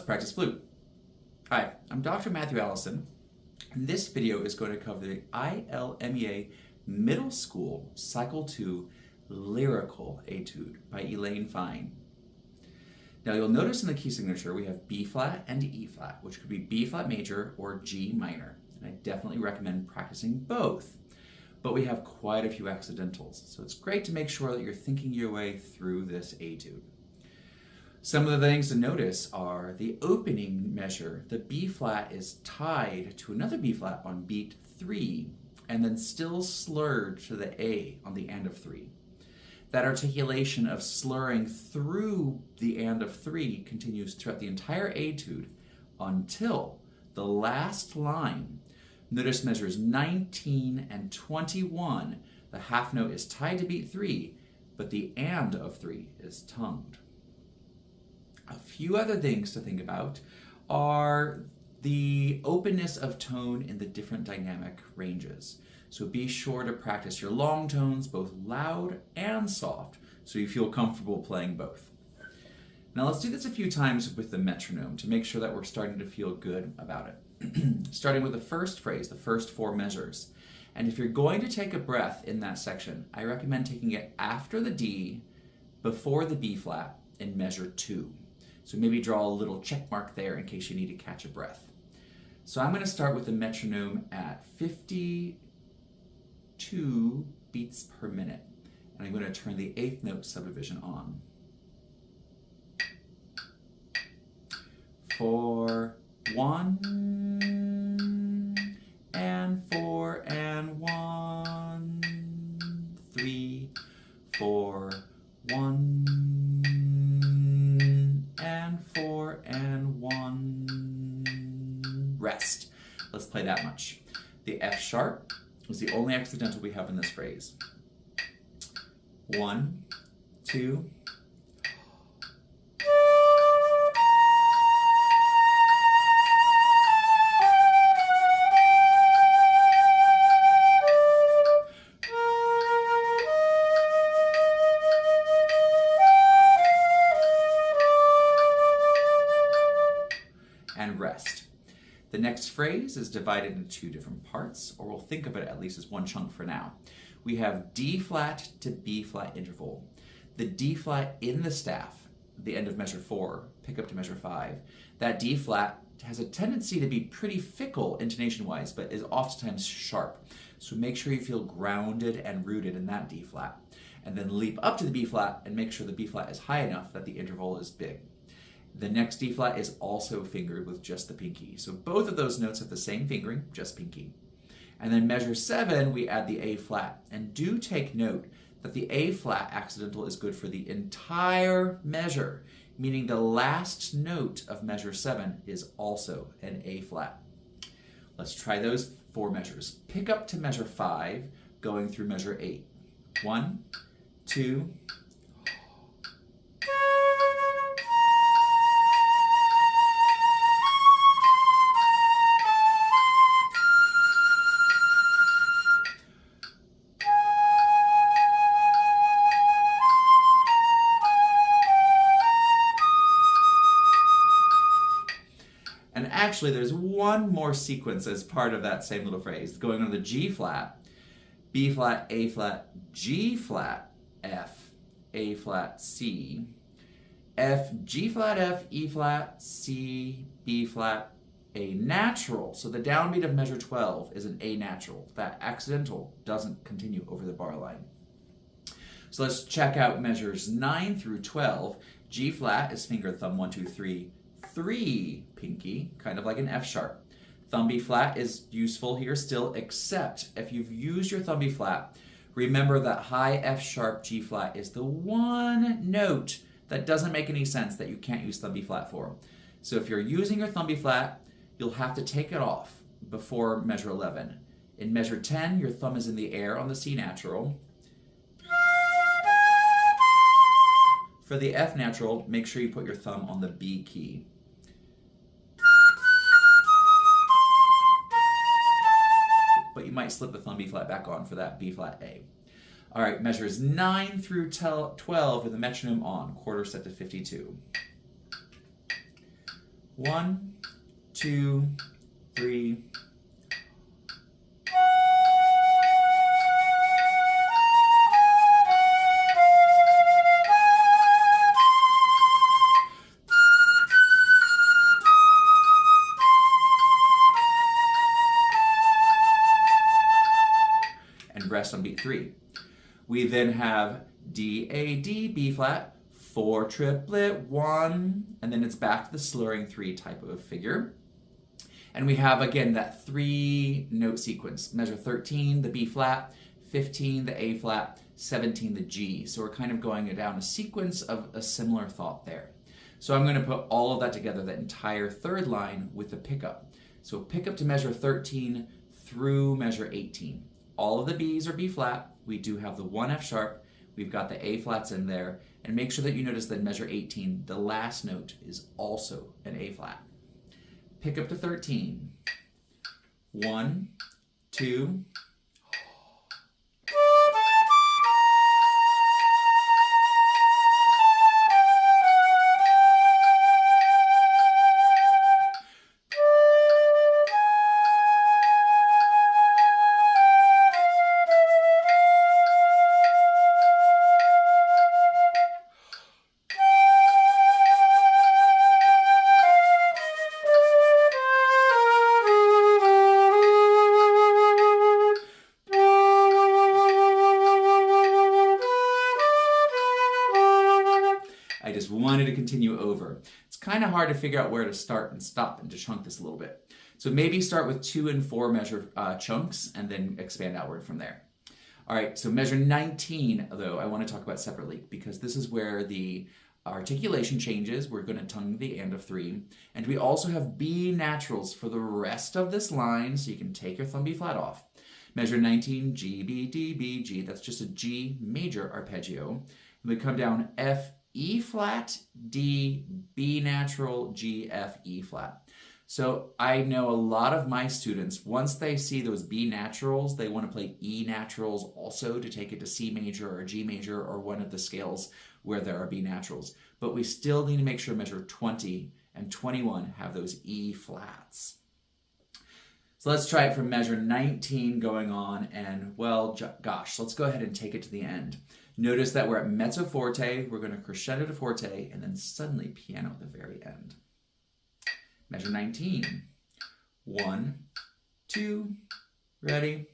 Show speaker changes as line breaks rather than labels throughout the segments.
practice flute. Hi, I'm Dr. Matthew Allison, and this video is going to cover the ILMEA Middle School Cycle 2 Lyrical Etude by Elaine Fine. Now you'll notice in the key signature we have B flat and E flat, which could be B flat major or G minor, and I definitely recommend practicing both. But we have quite a few accidentals, so it's great to make sure that you're thinking your way through this etude. Some of the things to notice are the opening measure. The B flat is tied to another B flat on beat 3 and then still slurred to the A on the end of 3. That articulation of slurring through the and of 3 continues throughout the entire etude until the last line. Notice measures 19 and 21. The half note is tied to beat 3, but the and of 3 is tongued. A few other things to think about are the openness of tone in the different dynamic ranges. So be sure to practice your long tones, both loud and soft, so you feel comfortable playing both. Now let's do this a few times with the metronome to make sure that we're starting to feel good about it. Starting with the first phrase, the first 4 measures. And if you're going to take a breath in that section, I recommend taking it after the D, before the B flat, in measure 2. So maybe draw a little check mark there in case you need to catch a breath. So I'm going to start with the metronome at 52 beats per minute. And I'm going to turn the 8th note subdivision on. 4, 1, and 4, and 1, 3, 4, 1, and 4, and 1, rest. Let's play that much. The F sharp is the only accidental we have in this phrase. 1, 2, and rest. The next phrase is divided into 2 different parts, or we'll think of it at least as one chunk for now. We have D flat to B flat interval. The D flat in the staff, the end of measure 4, pick up to measure 5. That D flat has a tendency to be pretty fickle intonation-wise, but is oftentimes sharp. So make sure you feel grounded and rooted in that D flat. And then leap up to the B flat and make sure the B flat is high enough that the interval is big. The next D flat is also fingered with just the pinky. So both of those notes have the same fingering, just pinky. And then measure 7, we add the A flat. And do take note that the A flat accidental is good for the entire measure, meaning the last note of measure 7 is also an A flat. Let's try those 4 measures. Pick up to measure 5, going through measure 8. 1, 2, and actually, there's one more sequence as part of that same little phrase, going on the G flat, B flat, A flat, G flat, F, A flat, C, F, G flat, F, E flat, C, B flat, A natural. So the downbeat of measure 12 is an A natural. That accidental doesn't continue over the bar line. So let's check out measures 9 through 12. G flat is finger thumb 1, 2, 3, 3 pinky, kind of like an F sharp. Thumb B flat is useful here still, except if you've used your thumb B flat, remember that high F sharp G flat is the one note that doesn't make any sense that you can't use thumb B flat for. So if you're using your thumb B flat, you'll have to take it off before measure 11. In measure 10, your thumb is in the air on the C natural. For the F natural, make sure you put your thumb on the B key. But you might slip the thumb B flat back on for that B flat A. All right, measures 9 through 12 with the metronome on, quarter set to 52. 1, 2, 3. And rest on beat 3. We then have D, A, D, B flat, 4 triplet, 1, and then it's back to the slurring 3 type of figure. And we have, again, that 3-note sequence. Measure 13, the B flat, 15, the A flat, 17, the G. So we're kind of going down a sequence of a similar thought there. So I'm going to put all of that together, that entire third line with the pickup. So pickup to measure 13 through measure 18. All of the B's are B flat. We do have the 1 F sharp. We've got the A flats in there. And make sure that you notice that in measure 18, the last note is also an A flat. Pick up to 13. 1, 2. I just wanted to continue over. It's kind of hard to figure out where to start and stop and to chunk this a little bit. So maybe start with 2 and 4 measure chunks and then expand outward from there. All right, so measure 19, though, I want to talk about separately because this is where the articulation changes. We're going to tongue the and of 3. And we also have B naturals for the rest of this line, so you can take your thumb B flat off. Measure 19, G, B, D, B, G. That's just a G major arpeggio. And we come down F, E flat, D, B natural, G, F, E flat. So I know a lot of my students, once they see those B naturals, they want to play E naturals also to take it to C major or G major or one of the scales where there are B naturals. But we still need to make sure measure 20 and 21 have those E flats. So let's try it from measure 19 going on, and well, gosh, let's go ahead and take it to the end. Notice that we're at mezzo forte, we're going to crescendo to forte, and then suddenly piano at the very end. Measure 19. 1, 2, ready.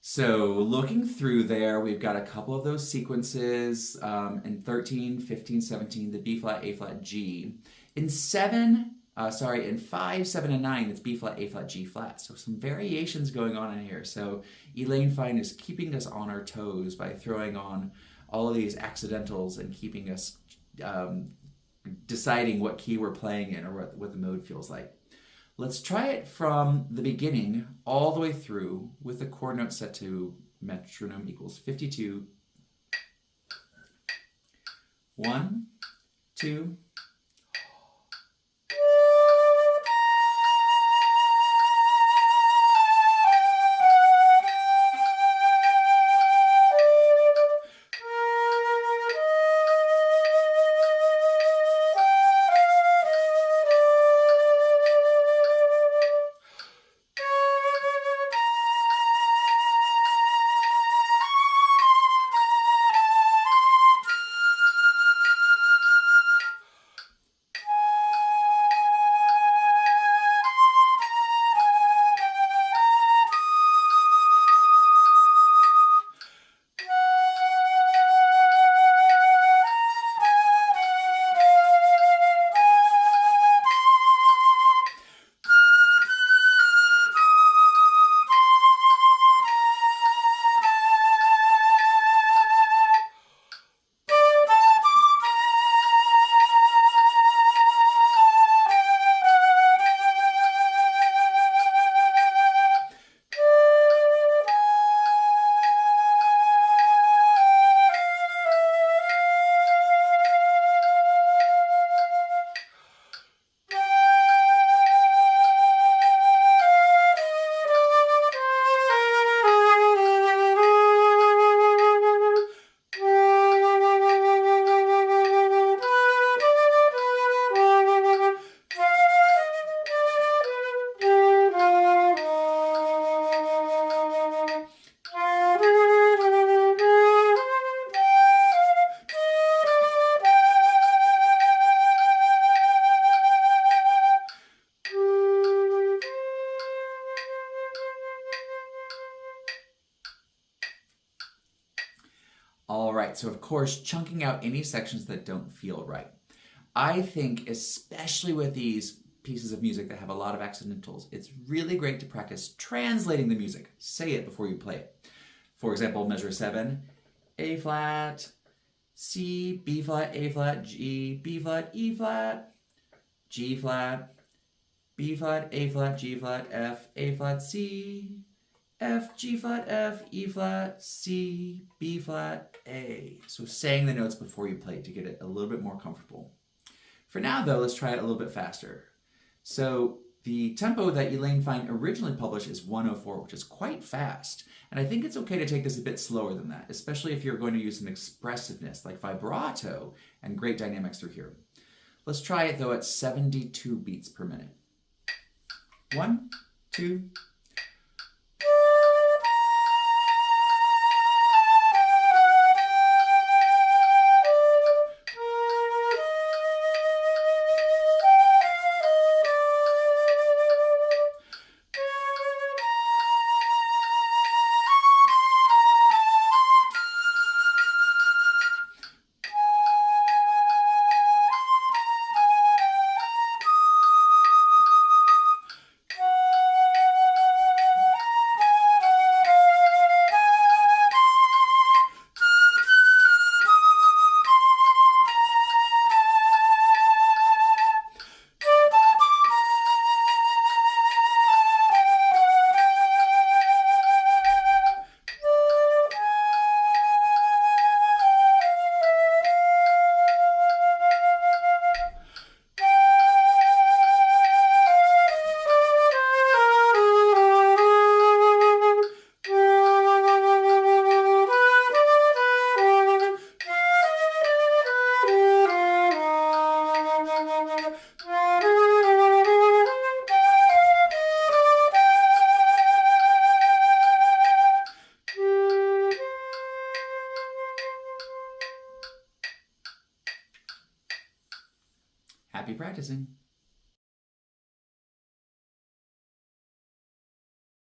So looking through there, we've got a couple of those sequences in 13, 15, 17, the B flat, A flat, G. In 5, 7, and 9, it's B flat, A flat, G flat. So some variations going on in here. So Elaine Fine is keeping us on our toes by throwing on all of these accidentals and keeping us deciding what key we're playing in or what the mode feels like. Let's try it from the beginning all the way through with the chord note set to metronome equals 52. 1, 2. right, so of course, chunking out any sections that don't feel right. I think, especially with these pieces of music that have a lot of accidentals, it's really great to practice translating the music. Say it before you play it. For example, measure 7, A flat, C, B flat, A flat, G, B flat, E flat, G flat, B flat, A flat, G flat, F, A flat, C, F, G flat, F, E flat, C, B flat, A. So saying the notes before you play to get it a little bit more comfortable. For now though, let's try it a little bit faster. So the tempo that Elaine Fine originally published is 104, which is quite fast. And I think it's okay to take this a bit slower than that, especially if you're going to use some expressiveness like vibrato and great dynamics through here. Let's try it though at 72 beats per minute. 1, 2, happy practicing.